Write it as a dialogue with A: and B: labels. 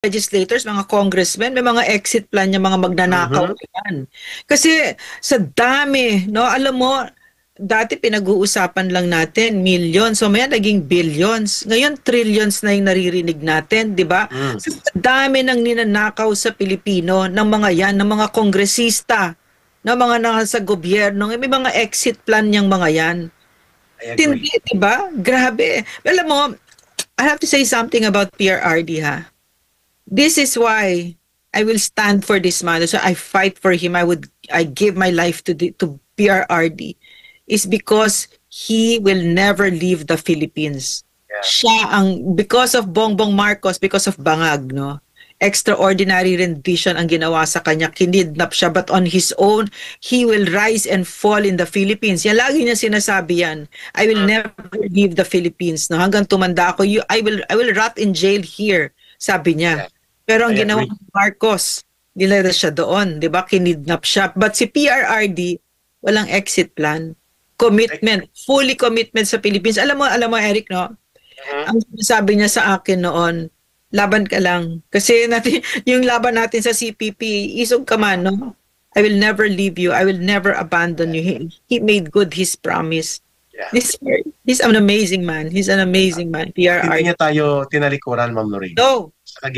A: legislators, mga congressmen, may mga exit plan niya, mga magnanakaw
B: Mhm.
A: yan. Kasi sa dami, no, alam mo, dati pinag-uusapan lang natin millions, so maya naging billions. Ngayon trillions na yung naririnig natin, di ba?
B: Mm.
A: Sa dami ng ninanakaw sa Pilipino ng mga yan, ng mga kongresista, ng mga nasa gobyerno, may mga exit plan niyang mga yan.
B: I
A: Tindi,
B: agree.
A: di ba? Grabe. Alam mo, I have to say something about PRRD, ha? This is why I will stand for this man. So I fight for him. I give my life to PRRD. Is because he will never leave the Philippines.
B: Yeah.
A: Siya ang because of Bongbong Marcos, because of Bangag, no. Extraordinary rendition ang ginawa sa kanya. Kinidnap siya, but on his own, he will rise and fall in the Philippines. Yan lagi niya sinasabi yan. I will never leave the Philippines, no. Hanggang tumanda ako, I will rot in jail here, sabi niya.
B: Yeah.
A: Pero ang
B: I
A: ginawa
B: agree.
A: ni Marcos, nilala siya doon, 'di ba? Kinidnap siya. But si PRRD, walang exit plan. Commitment, fully commitment sa Philippines. Alam mo Eric, no?
B: Mhm.
A: Ang sabi niya sa akin noon, laban ka lang. Kasi natin, yung laban natin sa CPP, isog ka man, no? I will never leave you. I will never abandon you. He made good his promise.
B: Yeah.
A: He's an amazing man. He's an amazing man.
B: At hindi
A: PRRD.
B: niya tayo tinalikuran, Ma'am Lorraine.
A: No,
B: Sa